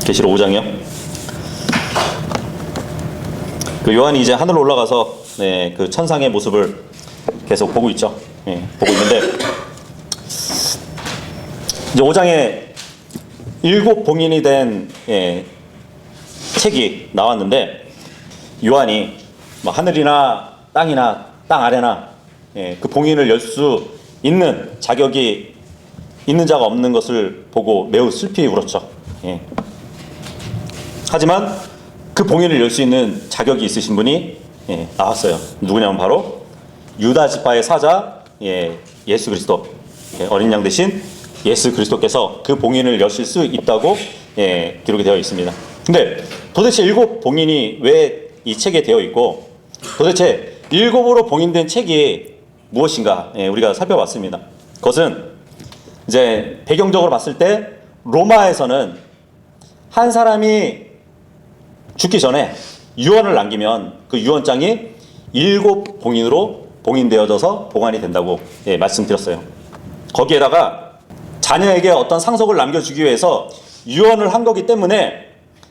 계시록 5장이요. 그 요한이 이제 하늘로 올라가서 그 천상의 모습을 계속 보고 있죠. 보고 있는데 이제 5장에 7 봉인이 된 책이 나왔는데 요한이 뭐 하늘이나 땅이나 땅 아래나 그 봉인을 열 수 있는 자격이 있는 자가 없는 것을 보고 매우 슬피 울었죠. 하지만 그 봉인을 열 수 있는 자격이 있으신 분이 나왔어요. 누구냐면 바로 유다 지파의 사자 예수 그리스도, 어린 양 대신 예수 그리스도께서 그 봉인을 여실 수 있다고 기록이 되어 있습니다. 근데 도대체 7 봉인이 왜 이 책에 되어 있고 도대체 7으로 봉인된 책이 무엇인가 우리가 살펴봤습니다. 그것은 이제 배경적으로 봤을 때 로마에서는 한 사람이 죽기 전에 유언을 남기면 그 유언장이 7 봉인으로 봉인되어져서 보관이 된다고 말씀드렸어요. 거기에다가 자녀에게 어떤 상속을 남겨주기 위해서 유언을 한 거기 때문에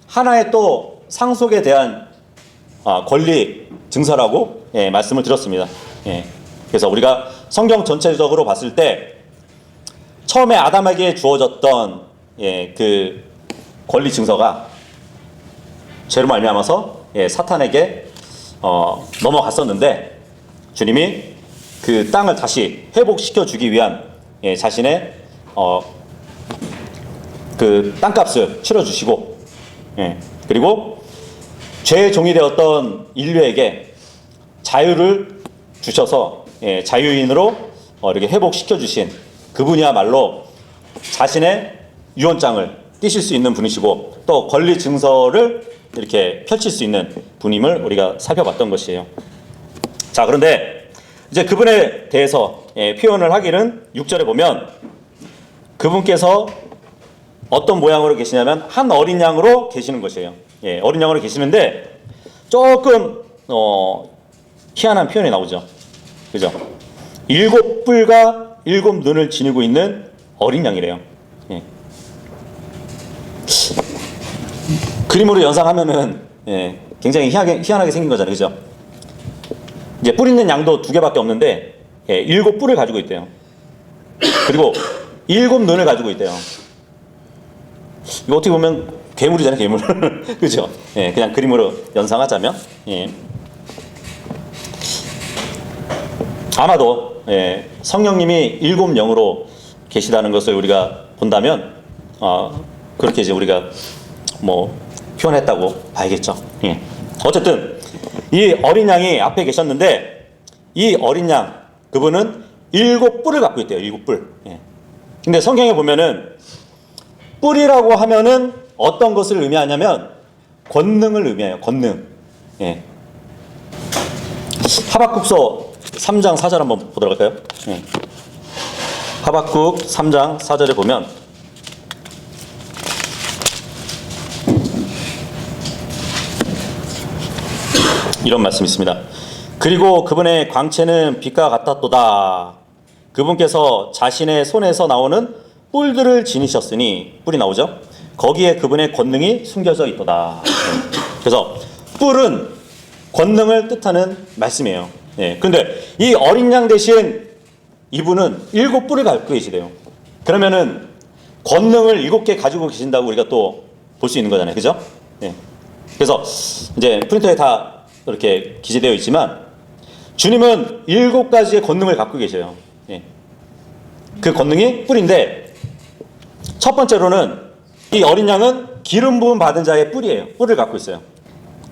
하나의 또 상속에 대한 권리 증서라고 말씀을 드렸습니다. 그래서 우리가 성경 전체적으로 봤을 때 처음에 아담에게 주어졌던 그 권리 증서가 죄로 말미암아서 사탄에게 넘어갔었는데 주님이 그 땅을 다시 회복시켜 주기 위한 자신의 그 땅값을 치러주시고 그리고 죄의 종이 되었던 인류에게 자유를 주셔서 자유인으로 이렇게 회복시켜 주신 그분이야말로 자신의 유언장을 띄실 수 있는 분이시고 또 권리 증서를 이렇게 펼칠 수 있는 분임을 우리가 살펴봤던 것이에요. 자, 그런데 이제 그분에 대해서 표현을 하기는 6절에 보면 그분께서 어떤 모양으로 계시냐면 한 어린 양으로 계시는 것이에요. 어린 양으로 계시는데 조금 희한한 표현이 나오죠. 그죠? 7 뿔과 7 눈을 지니고 있는 어린 양이래요. 그림으로 연상하면은 굉장히 희한하게 생긴 거잖아요. 그죠? 이제 뿔 있는 양도 2개밖에 없는데 7 뿔을 가지고 있대요. 그리고 7 눈을 가지고 있대요. 이거 어떻게 보면 괴물이잖아요, 괴물. 그죠? 그냥 그림으로 연상하자면. 아마도 성령님이 7 영으로 계시다는 것을 우리가 본다면 그렇게 이제 우리가 뭐 표현했다고 봐야겠죠. 어쨌든 이 어린 양이 앞에 계셨는데 이 어린 양 그분은 7 뿔을 갖고 있대요. 7 뿔. 근데 성경에 보면은 뿔이라고 하면은 어떤 것을 의미하냐면 권능을 의미해요. 권능. 하박국서 3장 4절 한번 보도록 할까요? 하박국 3장 4절에 보면 이런 말씀이 있습니다. 그리고 그분의 광채는 빛과 같았도다. 그분께서 자신의 손에서 나오는 뿔들을 지니셨으니, 뿔이 나오죠? 거기에 그분의 권능이 숨겨져 있도다. 그래서 뿔은 권능을 뜻하는 말씀이에요. 그런데 이 어린 양 대신 이분은 7 뿔을 갖고 계시대요. 그러면은 권능을 7개 가지고 계신다고 우리가 또 볼 수 있는 거잖아요. 그죠? 그래서 이제 프린터에 다 이렇게 기재되어 있지만 주님은 7가지의 권능을 갖고 계셔요. 그 권능이 뿔인데 첫 번째로는 이 어린 양은 기름 부음 받은 자의 뿔이에요. 뿔을 갖고 있어요.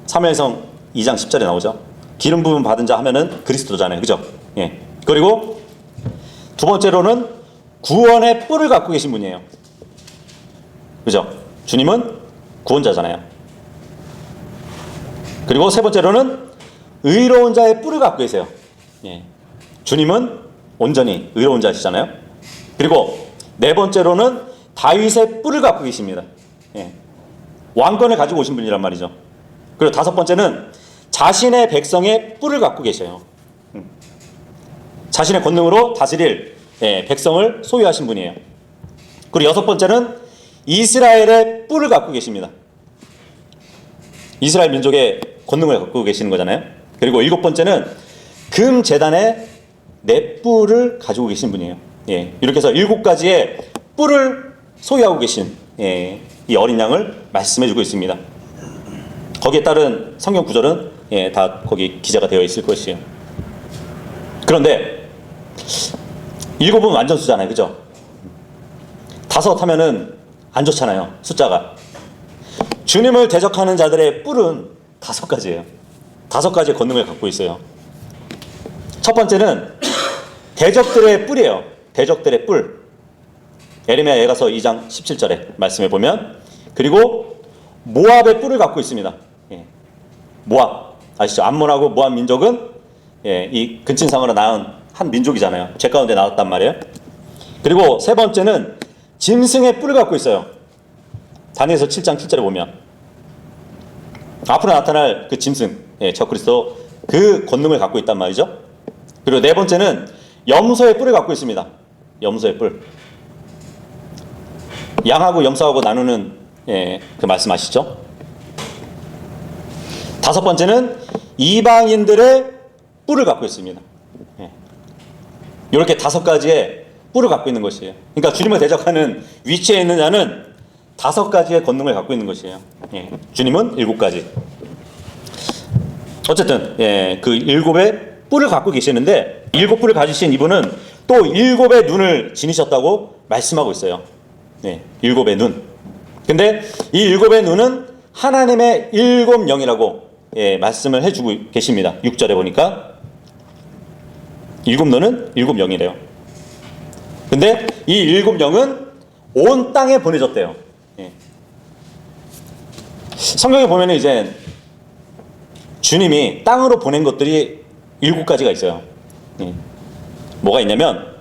사무엘상 2장 10절에 나오죠. 기름 부음 받은 자 하면은 그리스도잖아요. 그죠? 그리고 두 번째로는 구원의 뿔을 갖고 계신 분이에요. 그죠? 주님은 구원자잖아요. 그리고 세 번째로는 의로운 자의 뿔을 갖고 계세요. 주님은 온전히 의로운 자시잖아요. 그리고 네 번째로는 다윗의 뿔을 갖고 계십니다. 왕권을 가지고 오신 분이란 말이죠. 그리고 다섯 번째는 자신의 백성의 뿔을 갖고 계셔요. 자신의 권능으로 다스릴 백성을 소유하신 분이에요. 그리고 여섯 번째는 이스라엘의 뿔을 갖고 계십니다. 이스라엘 민족의 권능을 갖고 계시는 거잖아요. 그리고 7번째는 금 제단의 넷뿔을 가지고 계신 분이에요. 예, 이렇게 해서 7가지의 뿔을 소유하고 계신 이 어린 양을 말씀해주고 있습니다. 거기에 따른 성경 구절은 다 거기 기재가 되어 있을 것이에요. 그런데 7은 완전수잖아요, 그죠? 5 하면은 안 좋잖아요, 숫자가. 주님을 대적하는 자들의 뿔은 5가지예요. 5가지의 권능을 갖고 있어요. 첫 번째는 대적들의 뿔이에요. 대적들의 뿔. 에레미야 예가서 2장 17절에 말씀해 보면, 그리고 모압의 뿔을 갖고 있습니다. 모압 아시죠? 암몬하고 모압 민족은 이 근친상으로 낳은 한 민족이잖아요. 죄 가운데 나왔단 말이에요. 그리고 세 번째는 짐승의 뿔을 갖고 있어요. 다니엘서 7장 7절에 보면 앞으로 나타날 그 짐승, 적그리스도 그 권능을 갖고 있단 말이죠. 그리고 네 번째는 염소의 뿔을 갖고 있습니다. 염소의 뿔. 양하고 염소하고 나누는 그 말씀 아시죠? 5번째는 이방인들의 뿔을 갖고 있습니다. 이렇게 5가지의 뿔을 갖고 있는 것이에요. 그러니까 주님을 대적하는 위치에 있는 자는 5가지의 권능을 갖고 있는 것이에요. 주님은 7가지. 어쨌든 그 7의 뿔을 갖고 계시는데 7뿔을 가지신 이분은 또 7의 눈을 지니셨다고 말씀하고 있어요. 7의 눈. 근데 이 7의 눈은 하나님의 7영이라고 말씀을 해주고 계십니다. 6절에 보니까 7눈은 7영이래요. 근데 이 7영은 온 땅에 보내졌대요. 성경에 보면 이제 주님이 땅으로 보낸 것들이 7가지가 있어요. 뭐가 있냐면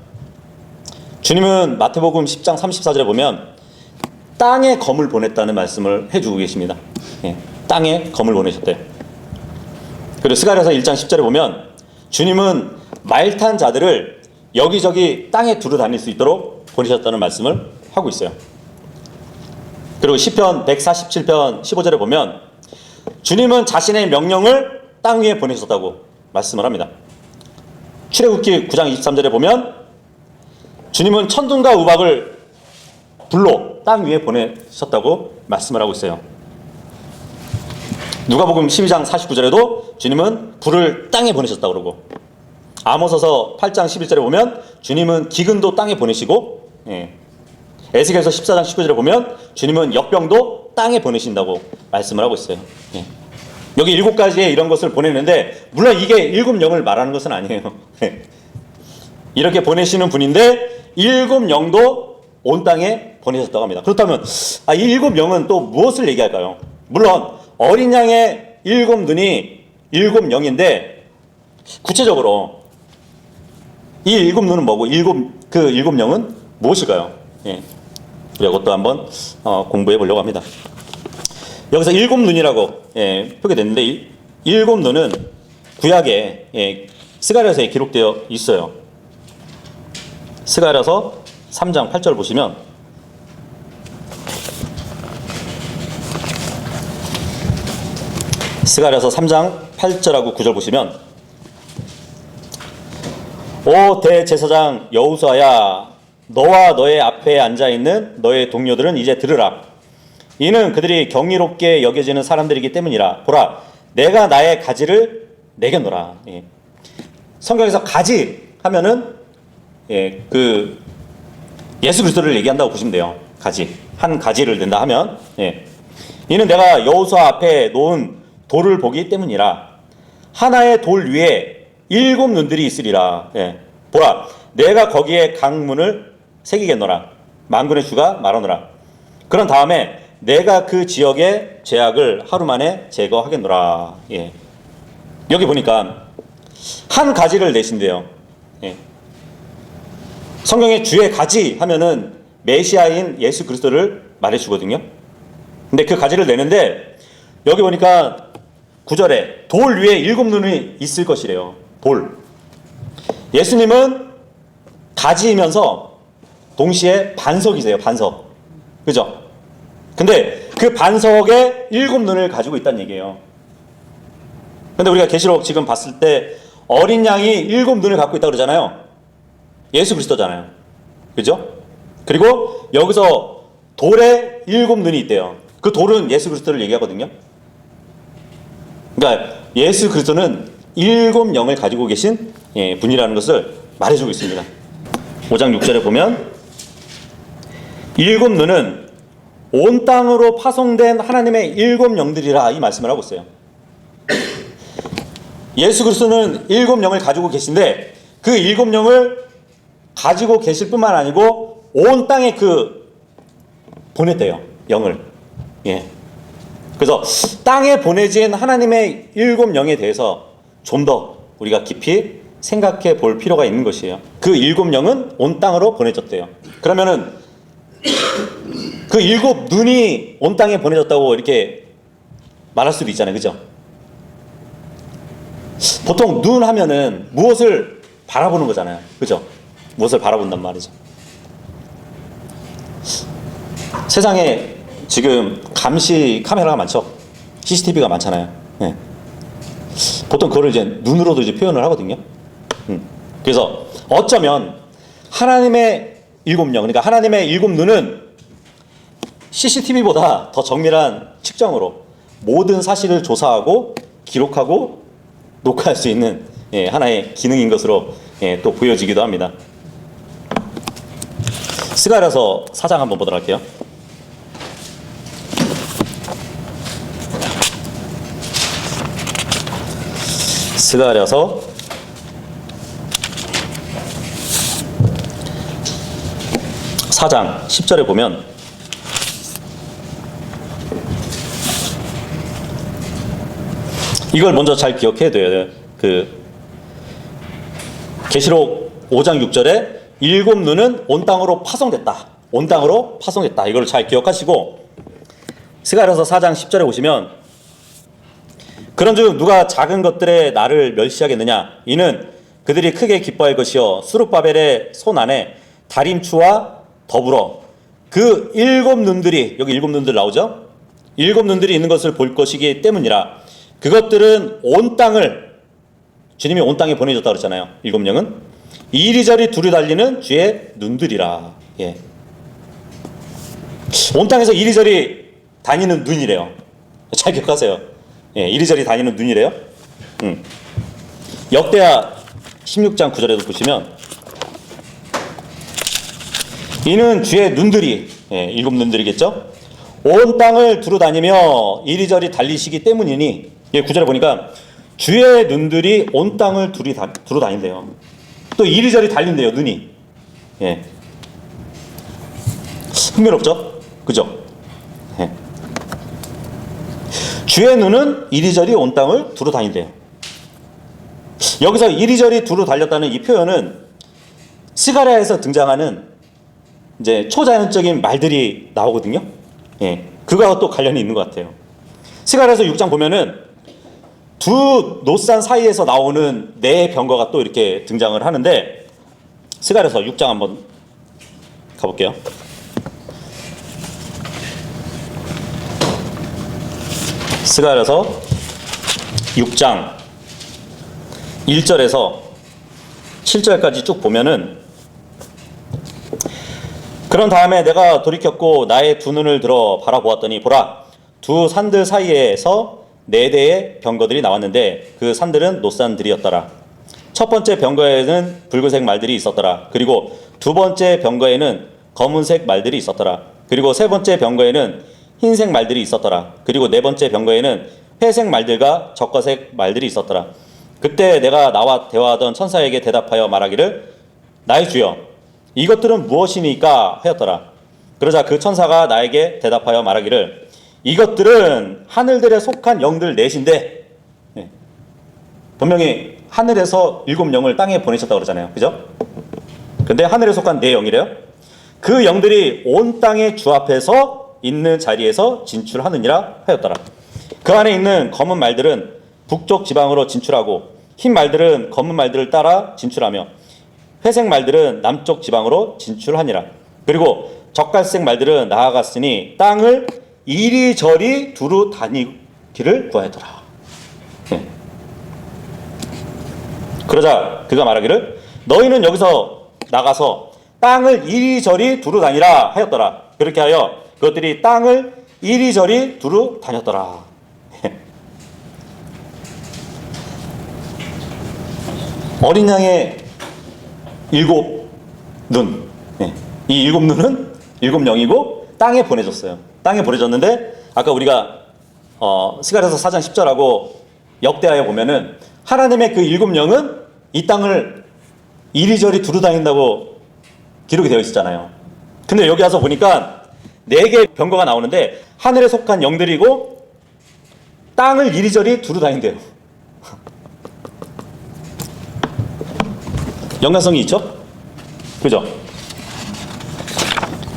주님은 마태복음 10장 34절에 보면 땅에 검을 보냈다는 말씀을 해주고 계십니다. 땅에 검을 보내셨대요. 그리고 스가랴서 1장 10절에 보면 주님은 말탄 자들을 여기저기 땅에 두루 다닐 수 있도록 보내셨다는 말씀을 하고 있어요. 그리고 시편 147편 15절에 보면 주님은 자신의 명령을 땅 위에 보내셨다고 말씀을 합니다. 출애굽기 9장 23절에 보면 주님은 천둥과 우박을 불로 땅 위에 보내셨다고 말씀을 하고 있어요. 누가복음 12장 49절에도 주님은 불을 땅에 보내셨다고 그러고, 아모서서 8장 11절에 보면 주님은 기근도 땅에 보내시고, 에스겔서 14장 19절에 보면 주님은 역병도 땅에 보내신다고 말씀을 하고 있어요. 여기 7가지의 이런 것을 보내는데, 물론 이게 7영을 말하는 것은 아니에요. 이렇게 보내시는 분인데 7영도 온 땅에 보내셨다고 합니다. 그렇다면 이 7영은 또 무엇을 얘기할까요? 물론 어린 양의 7눈이 7영인데 구체적으로 이 7눈은 뭐고 그 7영은 무엇일까요? 이것도 한번 공부해 보려고 합니다. 여기서 7눈이라고 표기됐는데 7눈은 구약에 스가랴서에 기록되어 있어요. 스가랴서 3장 8절 보시면 스가랴서 3장 8절하고 9절 보시면 오 대제사장 여호수아야, 너와 너의 앞에 앉아있는 너의 동료들은 이제 들으라. 이는 그들이 경이롭게 여겨지는 사람들이기 때문이라. 보라, 내가 나의 가지를 내겠노라. 성경에서 가지 하면은 그 예수 그리스도를 얘기한다고 보시면 돼요. 가지, 한 가지를 낸다 하면 이는 내가 여호수아 앞에 놓은 돌을 보기 때문이라. 하나의 돌 위에 7눈들이 있으리라. 보라, 내가 거기에 강문을 새기겠노라. 만군의 주가 말하노라. 그런 다음에 내가 그 지역의 죄악을 하루 만에 제거하겠노라. 여기 보니까 한 가지를 내신대요. 성경에 주의 가지 하면은 메시아인 예수 그리스도를 말해주거든요. 근데 그 가지를 내는데 여기 보니까 9절에 돌 위에 7눈이 있을 것이래요. 돌. 예수님은 가지이면서 동시에 반석이세요. 반석. 그죠? 근데 그 반석에 7눈을 가지고 있다는 얘기예요. 근데 우리가 계시록 지금 봤을 때 어린 양이 7눈을 갖고 있다고 그러잖아요. 예수 그리스도잖아요. 그죠? 그리고 여기서 돌에 7눈이 있대요. 그 돌은 예수 그리스도를 얘기하거든요. 그러니까 예수 그리스도는 7영을 가지고 계신 분이라는 것을 말해주고 있습니다. 5장 6절에 보면 7눈은 온 땅으로 파송된 하나님의 7영들이라 이 말씀을 하고 있어요. 예수 그리스도는 7영을 가지고 계신데 그 7영을 가지고 계실 뿐만 아니고 온 땅에 보냈대요. 영을. 예. 그래서 땅에 보내진 하나님의 7영에 대해서 좀 더 우리가 깊이 생각해 볼 필요가 있는 것이에요. 그 7영은 온 땅으로 보내졌대요. 그러면은 그 7눈이 온 땅에 보내졌다고 이렇게 말할 수도 있잖아요. 그죠? 보통 눈 하면은 무엇을 바라보는 거잖아요. 그죠? 무엇을 바라본단 말이죠. 세상에 지금 감시 카메라가 많죠. CCTV가 많잖아요. 네. 보통 그걸 이제 눈으로도 이제 표현을 하거든요. 그래서 어쩌면 하나님의 7영, 그러니까 하나님의 7눈은 CCTV보다 더 정밀한 측정으로 모든 사실을 조사하고 기록하고 녹화할 수 있는 하나의 기능인 것으로 또 보여지기도 합니다. 스가랴서 4장 한번 보도록 할게요. 스가랴서 4장 10절에 보면 이걸 먼저 잘 기억해야 돼요. 계시록 5장 6절에 7눈은 온 땅으로 파송됐다. 온 땅으로 파송됐다. 이걸 잘 기억하시고 스가랴서 4장 10절에 보시면 그런즉 누가 작은 것들에 나를 멸시하겠느냐? 이는 그들이 크게 기뻐할 것이요 스룹바벨의 손 안에 다림추와 더불어 그 7눈들이 여기 7눈들 나오죠? 7눈들이 있는 것을 볼 것이기 때문이라. 그것들은 온 땅을 주님이 온 땅에 보내줬다고 그랬잖아요. 7영은 이리저리 두루 달리는 주의 눈들이라. 예. 온 땅에서 이리저리 다니는 눈이래요. 잘 기억하세요. 예, 이리저리 다니는 눈이래요. 역대하 16장 9절에도 보시면 이는 주의 눈들이 7눈들이겠죠. 온 땅을 두루 다니며 이리저리 달리시기 때문이니 9절에 보니까 주의 눈들이 온 땅을 두루 다닌대요. 또 이리저리 달린대요. 눈이. 예. 흥미롭죠? 그죠? 예. 주의 눈은 이리저리 온 땅을 두루 다닌대요. 여기서 이리저리 두루 달렸다는 이 표현은 스가랴에서 등장하는 이제 초자연적인 말들이 나오거든요. 예. 그거와 또 관련이 있는 것 같아요. 스가랴에서 6장 보면은 두 노산 사이에서 나오는 네 병거가 또 이렇게 등장을 하는데 스가랴서 6장 한번 가볼게요. 스가랴서 6장 1절에서 7절까지 쭉 보면은 그런 다음에 내가 돌이켰고 나의 두 눈을 들어 바라보았더니 보라 두 산들 사이에서 네 대의 병거들이 나왔는데 그 산들은 노산들이었더라. 첫 번째 병거에는 붉은색 말들이 있었더라. 그리고 두 번째 병거에는 검은색 말들이 있었더라. 그리고 세 번째 병거에는 흰색 말들이 있었더라. 그리고 네 번째 병거에는 회색 말들과 적과색 말들이 있었더라. 그때 내가 나와 대화하던 천사에게 대답하여 말하기를 나의 주여 이것들은 무엇이니까 하였더라. 그러자 그 천사가 나에게 대답하여 말하기를 이것들은 하늘들에 속한 영들 넷인데 분명히 하늘에서 7영을 땅에 보내셨다고 그러잖아요. 그죠? 근데 하늘에 속한 네 영이래요. 그 영들이 온 땅의 주 앞에서 있는 자리에서 진출하느니라 하였더라. 그 안에 있는 검은 말들은 북쪽 지방으로 진출하고 흰 말들은 검은 말들을 따라 진출하며 회색 말들은 남쪽 지방으로 진출하니라. 그리고 적갈색 말들은 나아갔으니 땅을 이리저리 두루 다니기를 구하였더라. 예. 그러자 그가 말하기를 너희는 여기서 나가서 땅을 이리저리 두루 다니라 하였더라. 그렇게 하여 그것들이 땅을 이리저리 두루 다녔더라. 어린 양의 7눈. 이 7눈은 7영이고 땅에 보내졌어요. 땅에 보내졌는데 아까 우리가 스가랴서 4장 10절하고 역대하여 보면은 하나님의 그 7영은 이 땅을 이리저리 두루 다닌다고 기록이 되어 있었잖아요. 근데 여기 와서 보니까 4개의 병거가 나오는데 하늘에 속한 영들이고 땅을 이리저리 두루 다닌대요. 연관성이 있죠? 그죠?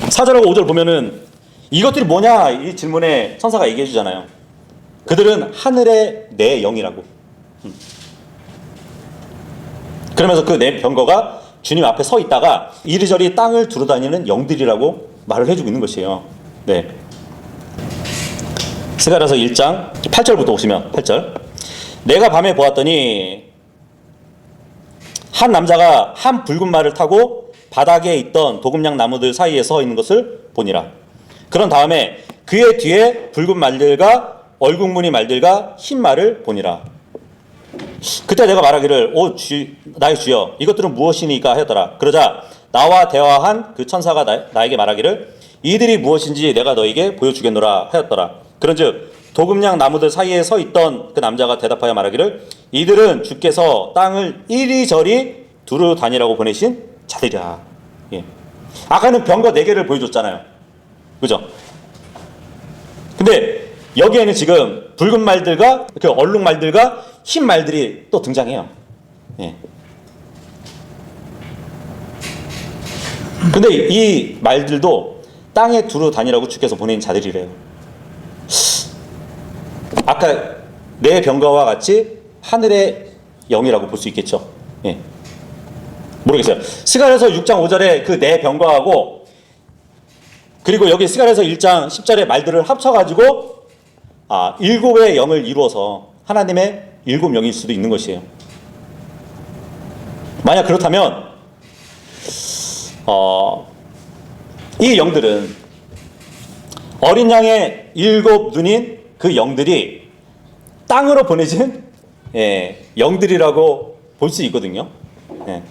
4절하고 5절 보면은 이것들이 뭐냐 이 질문에 천사가 얘기해 주잖아요. 그들은 하늘의 내 영이라고. 그러면서 그 네 병거가 주님 앞에 서 있다가 이리저리 땅을 두루다니는 영들이라고 말을 해주고 있는 것이에요. 네. 스가랴서 1장 8절부터 보시면 8절. 내가 밤에 보았더니 한 남자가 한 붉은 말을 타고 바닥에 있던 도금양 나무들 사이에 서 있는 것을 보니라. 그런 다음에 그의 뒤에 붉은 말들과 얼국무늬 말들과 흰 말을 보니라. 그때 내가 말하기를 나의 주여 이것들은 무엇이니까 하였더라. 그러자 나와 대화한 그 천사가 나에게 말하기를 이들이 무엇인지 내가 너에게 보여주겠노라 하였더라. 그런즉 도금양 나무들 사이에 서 있던 그 남자가 대답하여 말하기를 이들은 주께서 땅을 이리저리 두루 다니라고 보내신 자들이야. 예. 아까는 병거 4개를 보여줬잖아요. 그죠? 근데 여기에는 지금 붉은 말들과 그 얼룩 말들과 흰 말들이 또 등장해요. 예. 근데 이 말들도 땅에 두루 다니라고 주께서 보낸 자들이래요. 아까 내 병거와 같이 하늘의 영이라고 볼 수 있겠죠. 예. 모르겠어요. 스가랴서 6장 5절에 그 내 병거하고 그리고 여기 스가랴서 1장 10절의 말들을 합쳐가지고 7의 영을 이루어서 하나님의 7영일 수도 있는 것이에요. 만약 그렇다면 이 영들은 어린 양의 7눈인 그 영들이 땅으로 보내진 영들이라고 볼 수 있거든요. 예.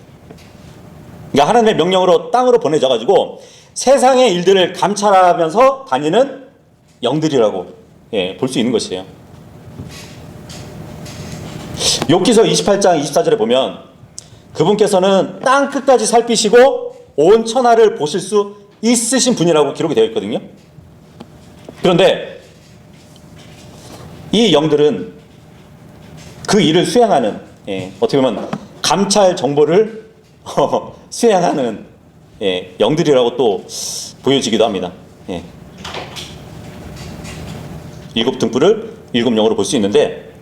그러니까 하나님의 명령으로 땅으로 보내져가지고 세상의 일들을 감찰하면서 다니는 영들이라고 볼 수 있는 것이에요. 욥기서 28장 24절에 보면 그분께서는 땅 끝까지 살피시고 온 천하를 보실 수 있으신 분이라고 기록이 되어 있거든요. 그런데 이 영들은 그 일을 수행하는 어떻게 보면 감찰 정보를 수행하는 영들이라고 또 보여지기도 합니다. 7 등불을 7영으로 볼 수 있는데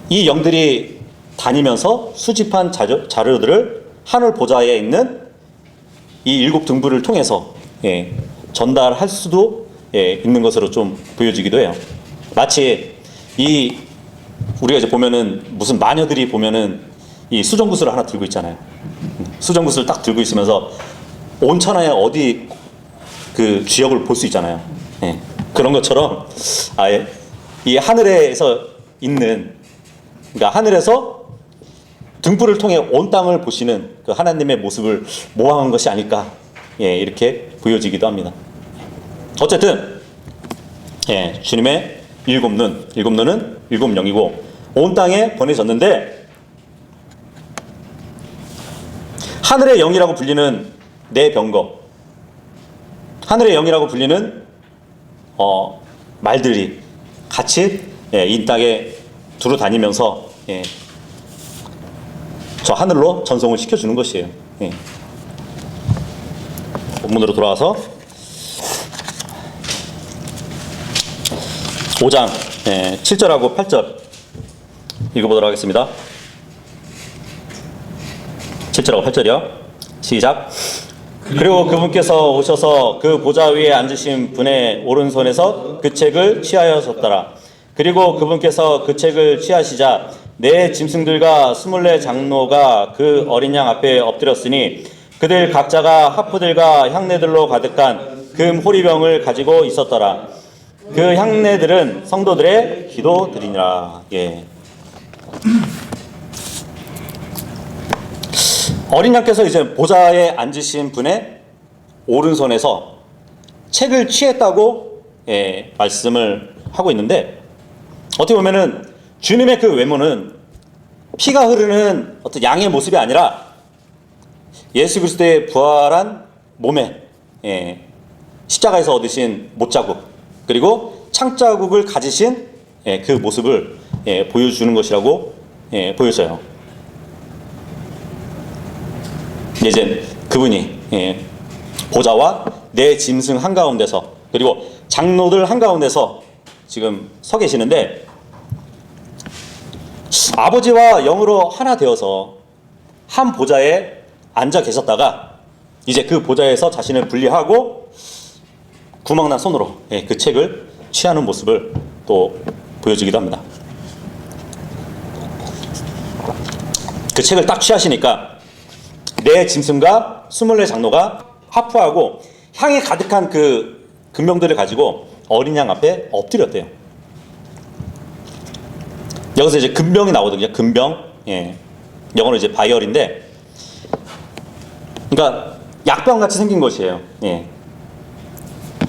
이 영들이 다니면서 수집한 자료들을 하늘 보좌에 있는 이 7 등불을 통해서 전달할 수도 있는 것으로 좀 보여지기도 해요. 마치 우리가 이제 보면은 무슨 마녀들이 보면은 이 수정구슬을 하나 들고 있잖아요. 수정구슬을 딱 들고 있으면서 온 천하에 어디 그 지역을 볼 수 있잖아요. 그런 것처럼 아예 이 하늘에서 있는 그러니까 하늘에서 등불을 통해 온 땅을 보시는 그 하나님의 모습을 모방한 것이 아닐까 이렇게 보여지기도 합니다. 어쨌든 주님의 7눈은 7영이고 온 땅에 보내졌는데 하늘의 영이라고 불리는 내 병거, 하늘의 영이라고 불리는 말들이 같이 이 땅에 두루 다니면서 저 하늘로 전송을 시켜주는 것이에요. 본문으로 돌아와서 5장 7절하고 8절 읽어보도록 하겠습니다. 7절하고 8절이요. 시작. 그 그리고 그분께서 오셔서 그 보좌 위에 앉으신 분의 오른손에서 그 책을 취하셨더라. 그리고 그분께서 그 책을 취하시자 네 짐승들과 24 장로가 그 어린 양 앞에 엎드렸으니 그들 각자가 하프들과 향내들로 가득한 금 호리병을 가지고 있었더라. 그 향내들은 성도들의 기도들이니라. 예. 어린 양께서 이제 보좌에 앉으신 분의 오른손에서 책을 취했다고 말씀을 하고 있는데, 어떻게 보면은 주님의 그 외모는 피가 흐르는 어떤 양의 모습이 아니라 예수 그리스도의 부활한 몸에 십자가에서 얻으신 못자국, 그리고 창자국을 가지신 그 모습을 보여주는 것이라고 보여져요. 이제 그분이 보좌와 네 짐승 한가운데서, 그리고 장로들 한가운데서 지금 서 계시는데, 아버지와 영으로 하나 되어서 한 보좌에 앉아 계셨다가 이제 그 보좌에서 자신을 분리하고 구멍난 손으로 그 책을 취하는 모습을 또 보여주기도 합니다. 그 책을 딱 취하시니까 네 짐승과 24 장로가 하프하고 향이 가득한 그 금병들을 가지고 어린 양 앞에 엎드렸대요. 여기서 이제 금병이 나오거든요. 금병. 영어로 이제 바이얼인데, 그러니까 약병 같이 생긴 것이에요.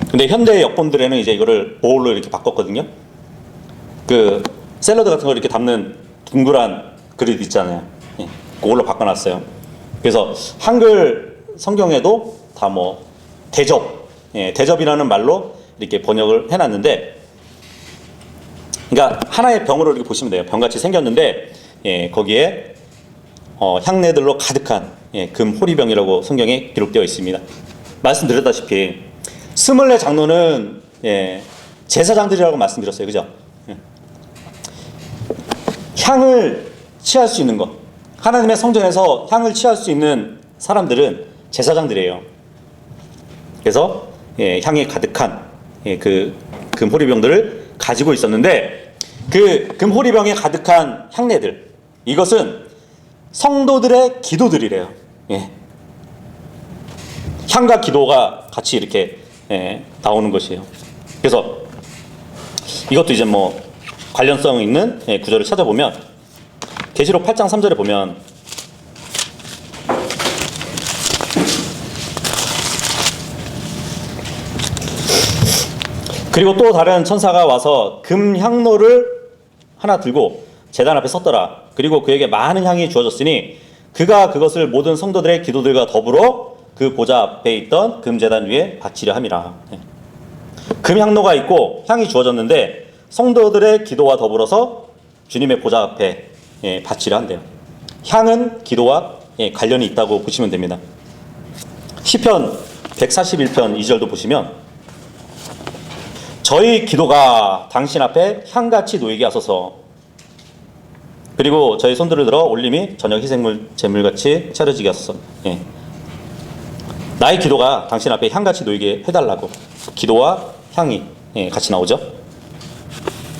근데 현대 역본들에는 이제 이거를 보울로 이렇게 바꿨거든요. 그 샐러드 같은 거 이렇게 담는 둥그란 그릇 있잖아요. 그걸로 바꿔놨어요. 그래서 한글 성경에도 다 뭐 대접, 대접이라는 말로 이렇게 번역을 해놨는데, 그러니까 하나의 병으로 이렇게 보시면 돼요. 병같이 생겼는데 거기에 향내들로 가득한 금 호리병이라고 성경에 기록되어 있습니다. 말씀드렸다시피 24 장로는 제사장들이라고 말씀드렸어요. 그죠? 향을 취할 수 있는 것, 하나님의 성전에서 향을 취할 수 있는 사람들은 제사장들이에요. 그래서 향이 가득한 그 금호리병들을 가지고 있었는데, 그 금호리병에 가득한 향내들, 이것은 성도들의 기도들이래요. 향과 기도가 같이 이렇게 나오는 것이에요. 그래서 이것도 이제 뭐 관련성 있는 구절을 찾아보면 계시록 8장 3절에 보면 그리고 또 다른 천사가 와서 금 향로를 하나 들고 제단 앞에 섰더라. 그리고 그에게 많은 향이 주어졌으니 그가 그것을 모든 성도들의 기도들과 더불어 그 보좌 앞에 있던 금 제단 위에 바치려 함이라. 금 향로가 있고 향이 주어졌는데 성도들의 기도와 더불어서 주님의 보좌 앞에 바치려 한대요. 향은 기도와 관련이 있다고 보시면 됩니다. 시편 141편 2절도 보시면 저희 기도가 당신 앞에 향같이 놓이게 하소서. 그리고 저희 손들을 들어 올림이 저녁 희생물 제물같이 차려지게 하소서. 나의 기도가 당신 앞에 향같이 놓이게 해달라고. 기도와 향이 같이 나오죠.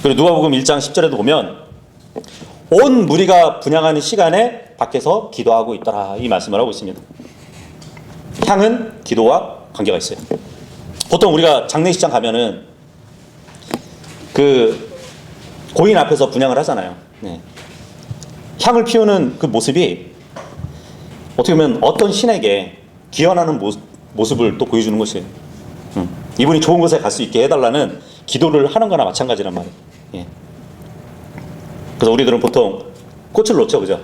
그리고 누가복음 1장 10절에도 보면 온 무리가 분향하는 시간에 밖에서 기도하고 있더라, 이 말씀을 하고 있습니다. 향은 기도와 관계가 있어요. 보통 우리가 장례식장 가면은 그 고인 앞에서 분향을 하잖아요. 향을 피우는 그 모습이 어떻게 보면 어떤 신에게 기원하는 모습을 또 보여주는 것이에요. 이분이 좋은 곳에 갈 수 있게 해달라는 기도를 하는 거나 마찬가지란 말이에요. 그래서 우리들은 보통 꽃을 놓죠, 그죠?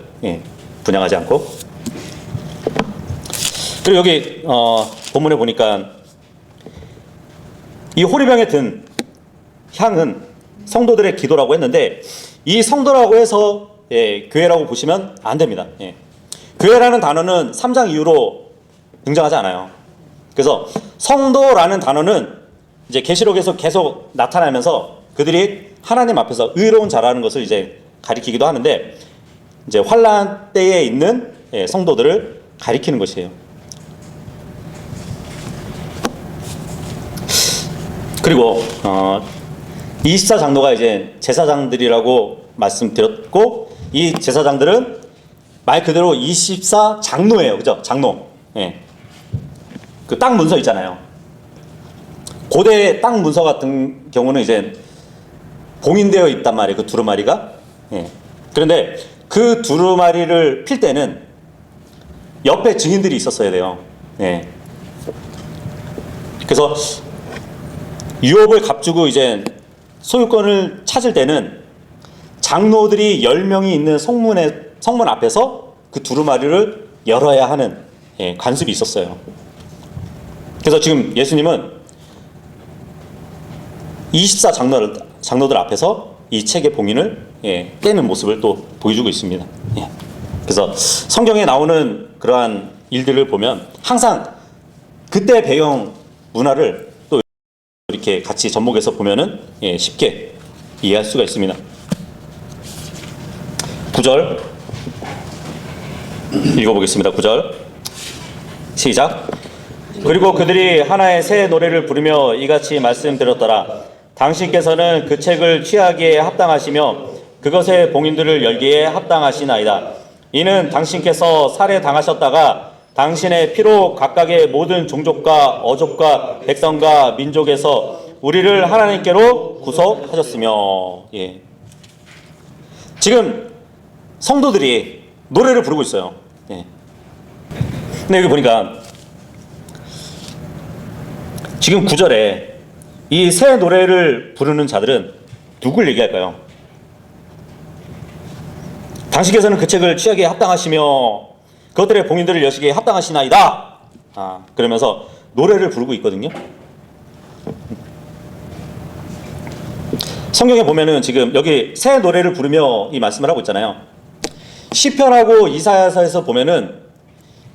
분향하지 않고. 그리고 여기 본문에 보니까 이 호리병에 든 향은 성도들의 기도라고 했는데, 이 성도라고 해서 교회라고 보시면 안 됩니다. 교회라는 단어는 3장 이후로 등장하지 않아요. 그래서 성도라는 단어는 이제 계시록에서 계속 나타나면서 그들이 하나님 앞에서 의로운 자라는 것을 이제 가리키기도 하는데, 이제 환란 때에 있는 성도들을 가리키는 것이에요. 그리고 24장로가 이제 제사장들이라고 말씀드렸고, 이 제사장들은 말 그대로 24장로예요. 그죠? 장로. 예. 그 땅 문서 있잖아요. 고대 땅 문서 같은 경우는 이제 봉인되어 있단 말이에요. 그 두루마리가. 예. 그런데 그 두루마리를 필 때는 옆에 증인들이 있었어야 돼요. 예. 그래서 유업을 값주고 이제 소유권을 찾을 때는 장로들이 10명이 있는 성문 앞에서 그 두루마리를 열어야 하는 관습이 있었어요. 그래서 지금 예수님은 24장로들 앞에서 이 책의 봉인을 깨는 모습을 또 보여주고 있습니다. 그래서 성경에 나오는 그러한 일들을 보면 항상 그때 배경 문화를 또 이렇게 같이 접목해서 보면은 쉽게 이해할 수가 있습니다. 9절 읽어보겠습니다. 9절 시작. 그리고 그들이 하나의 새 노래를 부르며 이같이 말씀드렸더라. 당신께서는 그 책을 취하기에 합당하시며 그것의 봉인들을 열기에 합당하시나이다. 이는 당신께서 살해당하셨다가 당신의 피로 각각의 모든 종족과 어족과 백성과 민족에서 우리를 하나님께로 구속하셨으며. 예. 지금 성도들이 노래를 부르고 있어요. 예. 근데 여기 보니까 지금 9절에 이 새 노래를 부르는 자들은 누굴 얘기할까요? 당신께서는 그 책을 취하기에 합당하시며 그것들의 봉인들을 여시기에 합당하시나이다. 그러면서 노래를 부르고 있거든요. 성경에 보면은 지금 여기 새 노래를 부르며 이 말씀을 하고 있잖아요. 시편하고 이사야서에서 보면은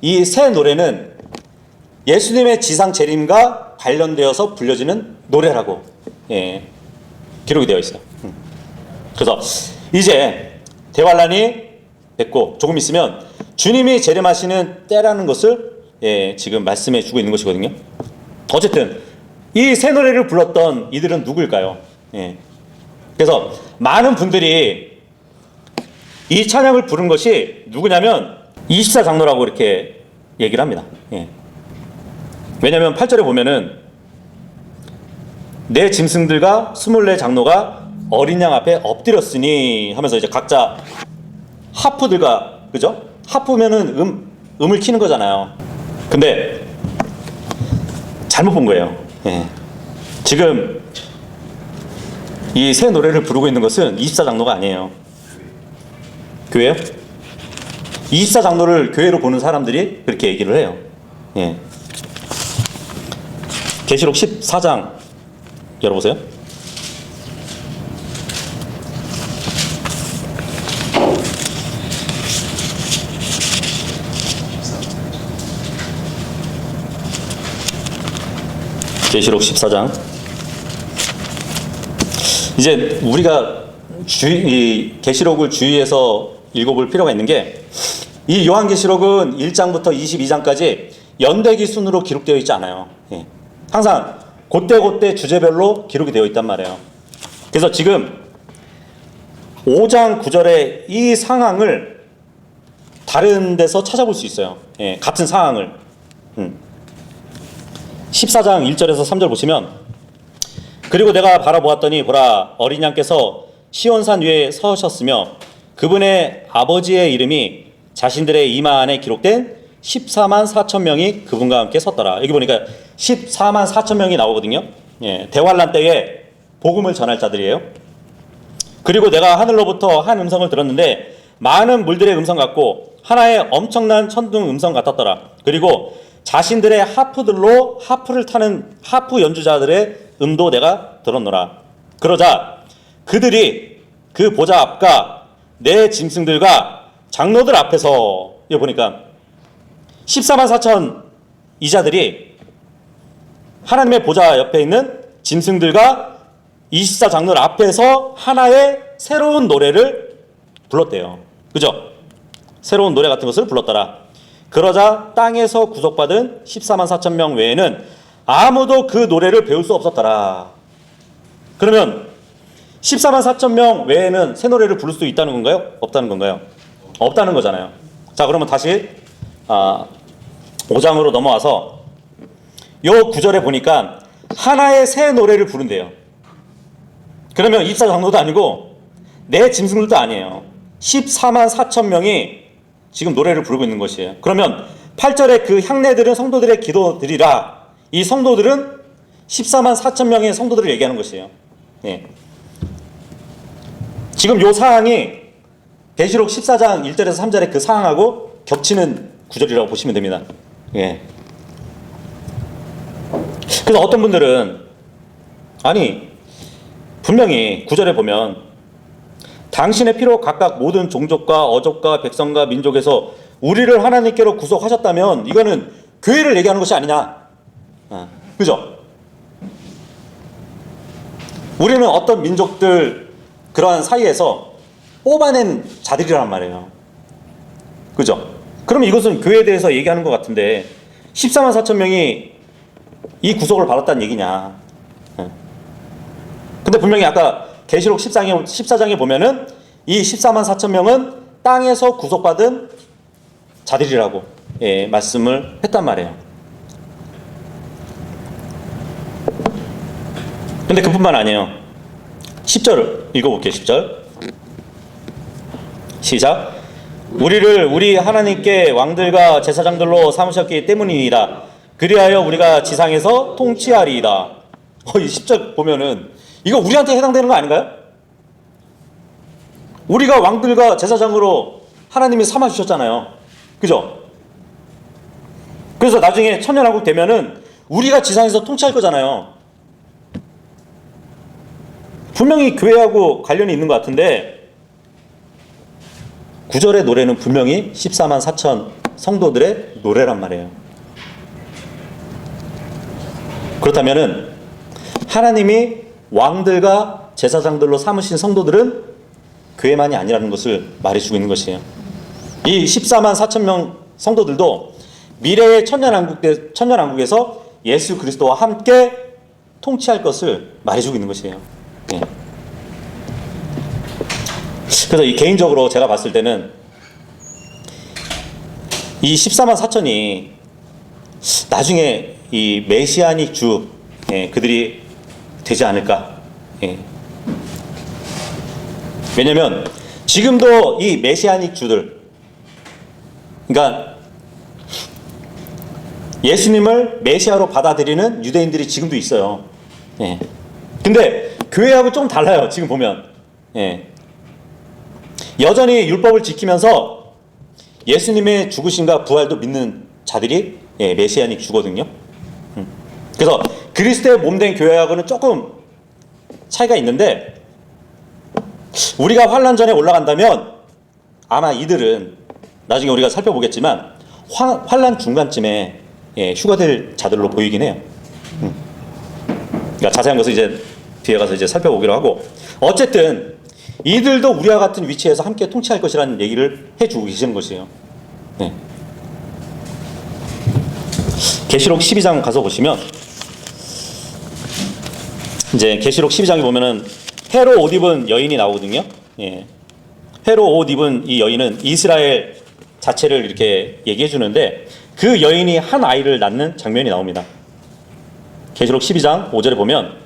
이 새 노래는 예수님의 지상 재림과 관련되어서 불려지는 노래라고 기록이 되어 있어요. 그래서 이제 대환란이 됐고 조금 있으면 주님이 재림하시는 때라는 것을 지금 말씀해 주고 있는 것이거든요. 어쨌든 이 새 노래를 불렀던 이들은 누구일까요? 그래서 많은 분들이 이 찬양을 부른 것이 누구냐면 24장로라고 이렇게 얘기를 합니다. 왜냐하면 8절에 보면은 내 짐승들과 24장로가 어린 양 앞에 엎드렸으니 하면서 이제 각자 하프들과, 그죠? 하프면은 음을 키는 거잖아요. 근데 잘못 본 거예요. 지금 이 새 노래를 부르고 있는 것은 24장로가 아니에요. 교회요? 24장로를 교회로 보는 사람들이 그렇게 얘기를 해요. 계시록 14장 열어보세요. 계시록 14장. 이제 우리가 이 계시록을 주의해서 읽어볼 필요가 있는 게, 이 요한계시록은 1장부터 22장까지 연대기 순으로 기록되어 있지 않아요. 항상 그때 주제별로 기록이 되어 있단 말이에요. 그래서 지금 5장 9절의 이 상황을 다른 데서 찾아볼 수 있어요. 같은 상황을. 14장 1절에서 3절 보시면, 그리고 내가 바라보았더니 보라, 어린 양께서 시온산 위에 서셨으며 그분의 아버지의 이름이 자신들의 이마 안에 기록된 14만 4천 명이 그분과 함께 섰더라. 여기 보니까 14만 4천 명이 나오거든요. 대환란 때에 복음을 전할 자들이에요. 그리고 내가 하늘로부터 한 음성을 들었는데 많은 물들의 음성 같고 하나의 엄청난 천둥 음성 같았더라. 그리고 자신들의 하프들로 하프를 타는 하프 연주자들의 음도 내가 들었노라. 그러자 그들이 그 보좌 앞과 내 짐승들과 장로들 앞에서, 여기 보니까 14만 4천 이자들이 하나님의 보좌 옆에 있는 짐승들과 24장로들 앞에서 하나의 새로운 노래를 불렀대요. 그죠? 새로운 노래 같은 것을 불렀더라. 그러자 땅에서 구속받은 14만 4천 명 외에는 아무도 그 노래를 배울 수 없었더라. 그러면 14만 4천 명 외에는 새 노래를 부를 수 있다는 건가요? 없다는 건가요? 없다는 거잖아요. 자, 그러면 다시 5장으로 넘어와서 요 구절에 보니까 하나의 새 노래를 부른대요. 그러면 입사 장로도 아니고 내 짐승들도 아니에요. 14만 4천 명이 지금 노래를 부르고 있는 것이에요. 그러면 8절에 그 향례들은 성도들의 기도들이라, 이 성도들은 14만 4천 명의 성도들을 얘기하는 것이에요. 예. 지금 요 사항이 계시록 14장 1절에서 3절의 그 사항하고 겹치는 구절이라고 보시면 됩니다. 예. 그래서 어떤 분들은 아니 분명히 구절에 보면 당신의 피로 각각 모든 종족과 어족과 백성과 민족에서 우리를 하나님께로 구속하셨다면 이거는 교회를 얘기하는 것이 아니냐. 그죠? 우리는 어떤 민족들 그러한 사이에서 뽑아낸 자들이란 말이에요. 그죠? 그럼 이것은 교회에 대해서 얘기하는 것 같은데 14만 4천 명이 이 구속을 받았다는 얘기냐. 근데 분명히 아까 계시록 14장에 보면은 이 14만 4천 명은 땅에서 구속받은 자들이라고 말씀을 했단 말이에요. 근데 그뿐만 아니에요. 10절을 읽어볼게요. 10절 시작. 우리를 우리 하나님께 왕들과 제사장들로 삼으셨기 때문이니이다. 그리하여 우리가 지상에서 통치하리이다. 이 10절 보면은 이거 우리한테 해당되는 거 아닌가요? 우리가 왕들과 제사장으로 하나님이 삼아주셨잖아요. 그죠? 그래서 나중에 천년왕국 되면은 우리가 지상에서 통치할 거잖아요. 분명히 교회하고 관련이 있는 것 같은데 9절의 노래는 분명히 14만 4천 성도들의 노래란 말이에요. 그렇다면은 하나님이 왕들과 제사장들로 삼으신 성도들은 교회만이 아니라는 것을 말해주고 있는 것이에요. 이 14만 4천 명 성도들도 미래의 천년왕국에서 예수 그리스도와 함께 통치할 것을 말해주고 있는 것이에요. 예. 그래서 이 개인적으로 제가 봤을 때는 이 14만 4천이 나중에 이 메시아닉 주 그들이 되지 않을까. 왜냐면 지금도 이 메시아닉 주들, 그러니까 예수님을 메시아로 받아들이는 유대인들이 지금도 있어요. 근데 교회하고 좀 달라요. 지금 보면 여전히 율법을 지키면서 예수님의 죽으심과 부활도 믿는 자들이 메시아닉 주거든요. 그래서 그리스도의 몸된 교회하고는 조금 차이가 있는데 우리가 환란 전에 올라간다면 아마 이들은 나중에 우리가 살펴보겠지만 환란 중간쯤에 휴거될 자들로 보이긴 해요. 그러니까 자세한 것은 이제 뒤에 가서 이제 살펴보기로 하고, 어쨌든 이들도 우리와 같은 위치에서 함께 통치할 것이라는 얘기를 해주고 계시는 것이에요. 계시록 12장 가서 보시면 이제 계시록 12장에 보면은 회로 옷 입은 여인이 나오거든요. 회로 옷 입은 이 여인은 이스라엘 자체를 이렇게 얘기해 주는데 그 여인이 한 아이를 낳는 장면이 나옵니다. 계시록 12장 5절에 보면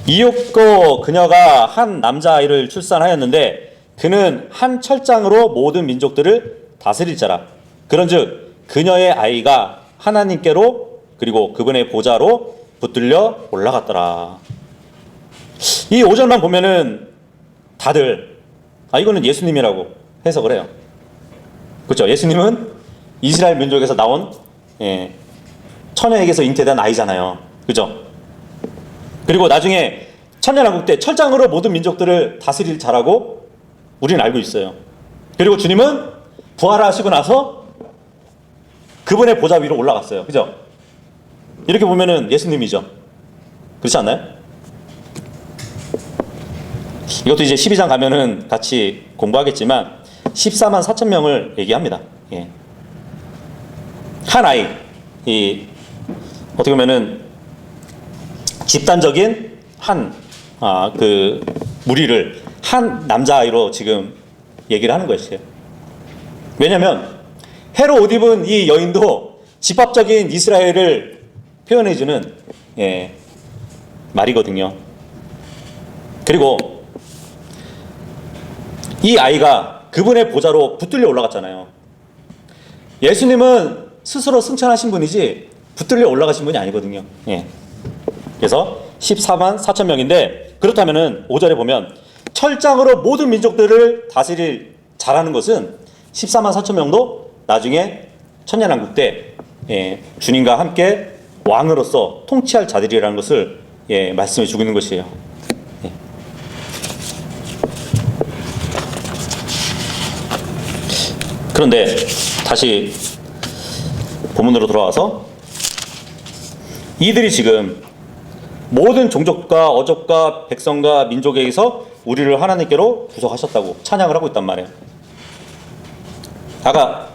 이윽고 그녀가 한 남자아이를 출산하였는데 그는 한 철장으로 모든 민족들을 다스릴 자라. 그런즉 그녀의 아이가 하나님께로 그리고 그분의 보좌로 붙들려 올라갔더라. 이 5절만 보면은 다들 이거는 예수님이라고 해석을 해요. 그렇죠? 예수님은 이스라엘 민족에서 나온 처녀에게서 잉태된 아이잖아요. 그죠? 그리고 나중에 천년왕국 때 철장으로 모든 민족들을 다스릴 자라고 우리는 알고 있어요. 그리고 주님은 부활하시고 나서 그분의 보좌 위로 올라갔어요. 그죠? 이렇게 보면은 예수님이죠. 그렇지 않나요? 이것도 이제 12장 가면은 같이 공부하겠지만 14만 4천 명을 얘기합니다. 한 아이, 어떻게 보면은 집단적인 그 무리를 한 남자아이로 지금 얘기를 하는 것이에요. 왜냐하면 해로 옷 입은 이 여인도 집합적인 이스라엘을 표현해주는 말이거든요. 그리고 이 아이가 그분의 보좌로 붙들려 올라갔잖아요. 예수님은 스스로 승천하신 분이지 붙들려 올라가신 분이 아니거든요. 그래서 14만 4천 명인데, 그렇다면은 5절에 보면 철장으로 모든 민족들을 다스릴 잘하는 것은 14만 4천 명도 나중에 천년왕국 때 주님과 함께 왕으로서 통치할 자들이라는 것을 말씀해 주고 있는 것이에요. 그런데 다시 본문으로 돌아와서 이들이 지금 모든 종족과 어족과 백성과 민족에게서 우리를 하나님께로 구속하셨다고 찬양을 하고 있단 말이에요. 아까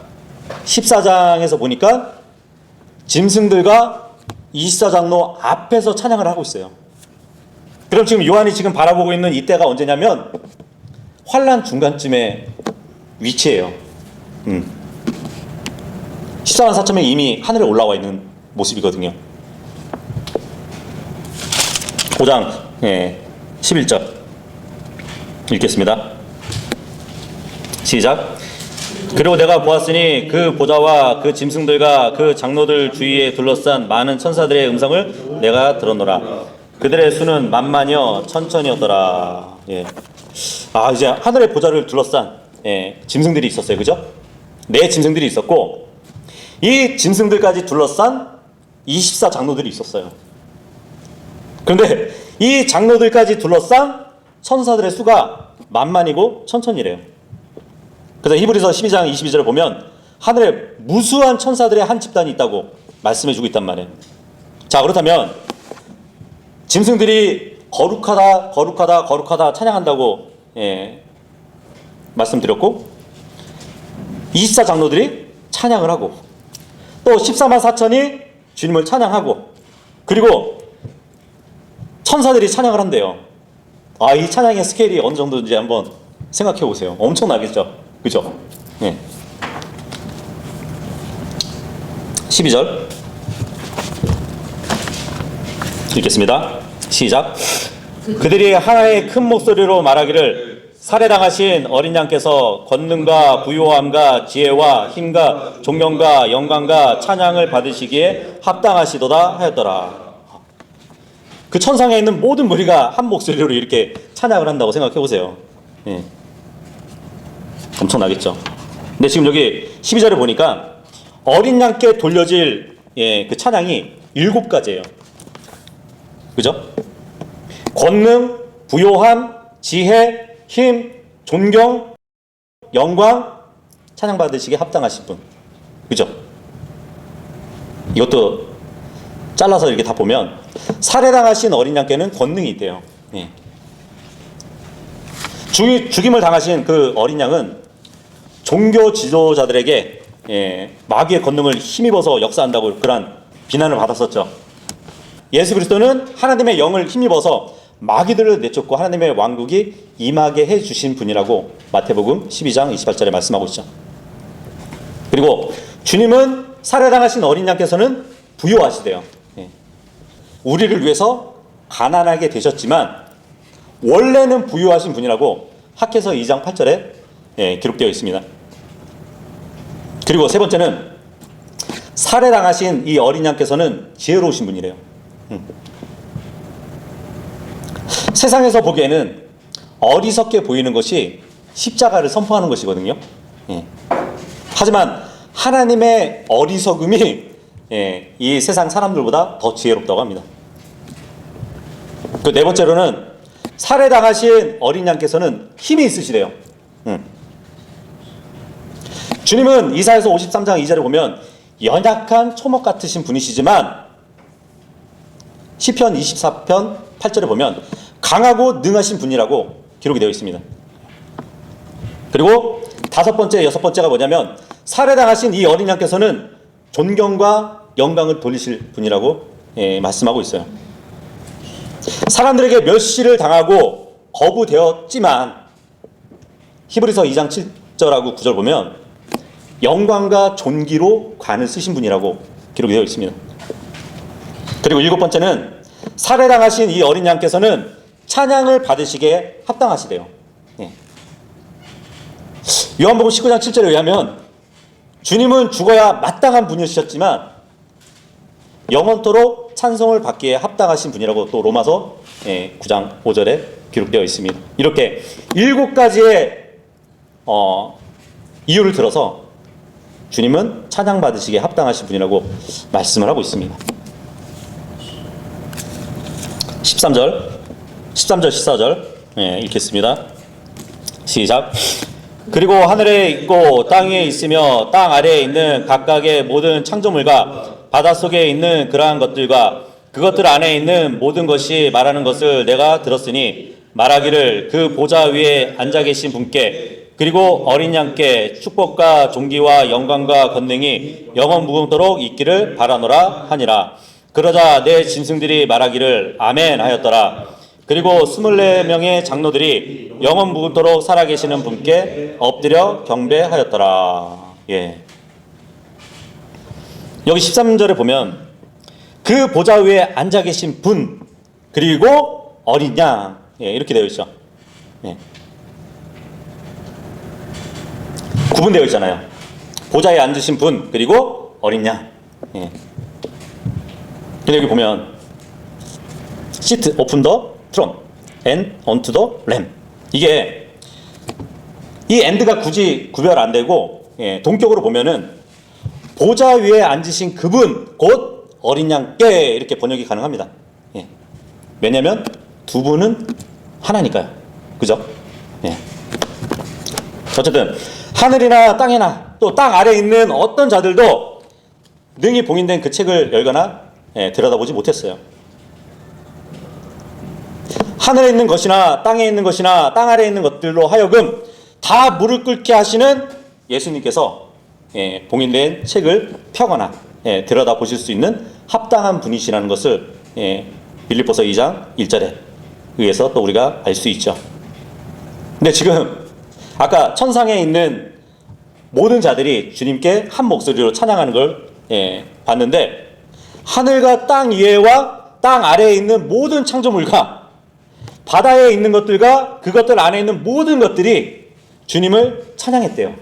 14장에서 보니까 짐승들과 24장로 앞에서 찬양을 하고 있어요. 그럼 지금 요한이 지금 바라보고 있는 이때가 언제냐면 환란 중간쯤에 위치해요. 14만 4천 명이 이미 하늘에 올라와 있는 모습이거든요. 5장 11절 읽겠습니다. 시작. 그리고 내가 보았으니 그 보좌와 그 짐승들과 그 장로들 주위에 둘러싼 많은 천사들의 음성을 내가 들었노라. 그들의 수는 만만여 천천이었더라. 이제 하늘의 보좌를 둘러싼 짐승들이 있었어요. 그죠? 네 짐승들이 있었고, 이 짐승들까지 둘러싼 24장로들이 있었어요. 그런데 이 장로들까지 둘러싼 천사들의 수가 만만이고 천천이래요. 그래서 히브리서 12장 22절을 보면 하늘에 무수한 천사들의 한 집단이 있다고 말씀해주고 있단 말이에요. 자, 그렇다면 짐승들이 거룩하다 거룩하다 거룩하다 찬양한다고 말씀드렸고, 24장로들이 찬양을 하고, 또 14만 4천이 주님을 찬양하고, 그리고 천사들이 찬양을 한대요. 이 찬양의 스케일이 어느 정도인지 한번 생각해 보세요. 엄청나겠죠? 그죠? 12절 읽겠습니다. 시작. 그들이 하나의 큰 목소리로 말하기를 살해당하신 어린 양께서 권능과 부요함과 지혜와 힘과 존경과 영광과 찬양을 받으시기에 합당하시도다 하였더라. 그 천상에 있는 모든 무리가 한 목소리로 이렇게 찬양을 한다고 생각해 보세요. 엄청나겠죠. 근데 지금 여기 12절에 보니까 어린 양께 돌려질 그 찬양이 7가지예요. 그죠? 권능, 부요함, 지혜, 힘, 존경, 영광, 찬양받으시기에 합당하신 분. 그죠? 이것도 잘라서 이렇게 다 보면 살해당하신 어린 양께는 권능이 있대요. 죽임을 당하신 그 어린 양은 종교 지도자들에게 마귀의 권능을 힘입어서 역사한다고 그런 비난을 받았었죠. 예수 그리스도는 하나님의 영을 힘입어서 마귀들을 내쫓고 하나님의 왕국이 임하게 해주신 분이라고 마태복음 12장 28절에 말씀하고 있죠. 그리고 주님은 살해당하신 어린 양께서는 부요하시대요. 우리를 위해서 가난하게 되셨지만 원래는 부유하신 분이라고 학개서 2장 8절에 기록되어 있습니다. 그리고 세 번째는 살해당하신 이 어린 양께서는 지혜로우신 분이래요. 세상에서 보기에는 어리석게 보이는 것이 십자가를 선포하는 것이거든요. 하지만 하나님의 어리석음이 이 세상 사람들보다 더 지혜롭다고 합니다. 그 네 번째로는 살해당하신 어린 양께서는 힘이 있으시대요. 주님은 이사야서 53장 2절에 보면 연약한 초목 같으신 분이시지만 시편 24편 8절에 보면 강하고 능하신 분이라고 기록이 되어 있습니다. 그리고 다섯 번째, 여섯 번째가 뭐냐면 살해당하신 이 어린 양께서는 존경과 영광을 돌리실 분이라고 말씀하고 있어요. 사람들에게 멸시를 당하고 거부되었지만 히브리서 2장 7절하고 9절 보면 영광과 존귀로 관을 쓰신 분이라고 기록이 되어 있습니다. 그리고 7번째는 살해당하신 이 어린 양께서는 찬양을 받으시기에 합당하시대요. 예. 요한복음 19장 7절에 의하면 주님은 죽어야 마땅한 분이셨지만 영원토록 찬송을 받기에 합당하신 분이라고 또 로마서 9장 5절에 기록되어 있습니다. 이렇게 7가지의 이유를 들어서 주님은 찬양받으시기에 합당하신 분이라고 말씀을 하고 있습니다. 13절 14절 읽겠습니다. 시작. 그리고 하늘에 있고 땅 위에 있으며 땅 아래에 있는 각각의 모든 창조물과 바닷속에 있는 그러한 것들과 그것들 안에 있는 모든 것이 말하는 것을 내가 들었으니 말하기를 그 보좌 위에 앉아 계신 분께 그리고 어린 양께 축복과 존귀와 영광과 권능이 영원 무궁토록 있기를 바라노라 하니라. 그러자 내 짐승들이 말하기를 아멘 하였더라. 그리고 24명의 장로들이 영원 무궁토록 살아계시는 분께 엎드려 경배하였더라. 예. 여기 13절에 보면 그 보좌 위에 앉아 계신 분 그리고 어린 양 이렇게 되어 있죠. 예. 구분되어 있잖아요. 보좌에 앉으신 분 그리고 어린 양. 예. 근데 여기 보면 Sit open the throne and unto the lamb. 이게 이 and가 굳이 구별 안 되고 동격으로 보면은 보좌 위에 앉으신 그분 곧 어린 양께 이렇게 번역이 가능합니다. 예. 왜냐하면 두 분은 하나니까요. 그죠? 예. 어쨌든 하늘이나 땅이나 또 땅 아래에 있는 어떤 자들도 능히 봉인된 그 책을 열거나 들여다보지 못했어요. 하늘에 있는 것이나 땅에 있는 것이나 땅 아래에 있는 것들로 하여금 다 무릎 꿇게 하시는 예수님께서 봉인된 책을 펴거나 들여다보실 수 있는 합당한 분이시라는 것을 빌립보서 2장 1절에 의해서 또 우리가 알 수 있죠. 근데 지금 아까 천상에 있는 모든 자들이 주님께 한 목소리로 찬양하는 걸 봤는데 하늘과 땅 위에와 땅 아래에 있는 모든 창조물과 바다에 있는 것들과 그것들 안에 있는 모든 것들이 주님을 찬양했대요.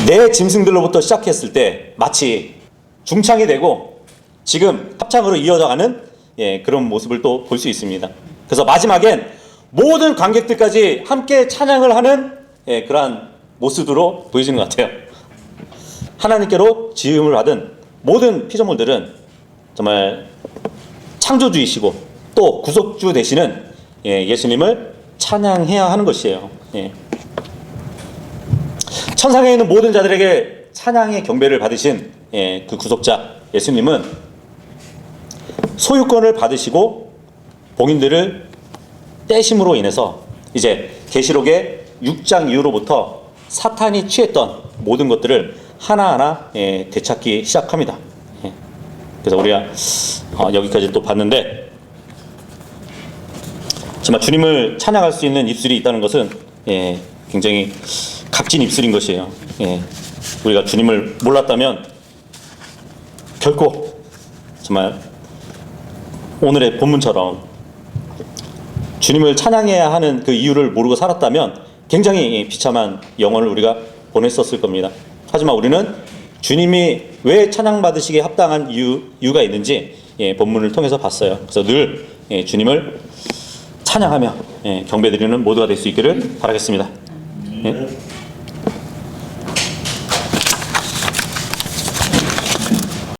내 짐승들로부터 시작했을 때 마치 중창이 되고 지금 합창으로 이어져가는 그런 모습을 또 볼 수 있습니다. 그래서 마지막엔 모든 관객들까지 함께 찬양을 하는 그러한 모습으로 보여지는 것 같아요. 하나님께로 지음을 받은 모든 피조물들은 정말 창조주이시고 또 구속주 되시는 예수님을 찬양해야 하는 것이에요. 천상에 있는 모든 자들에게 찬양의 경배를 받으신 그 구속자 예수님은 소유권을 받으시고 봉인들을 떼심으로 인해서 이제 계시록의 6장 이후로부터 사탄이 취했던 모든 것들을 하나하나 되찾기 시작합니다. 그래서 우리가 여기까지 또 봤는데 정말 주님을 찬양할 수 있는 입술이 있다는 것은 굉장히 값진 입술인 것이에요. 우리가 주님을 몰랐다면 결코 정말 오늘의 본문처럼 주님을 찬양해야 하는 그 이유를 모르고 살았다면 굉장히 비참한 영혼을 우리가 보냈었을 겁니다. 하지만 우리는 주님이 왜 찬양받으시기에 합당한 이유가 있는지 본문을 통해서 봤어요. 그래서 늘 주님을 찬양하며 경배드리는 모두가 될 수 있기를 바라겠습니다.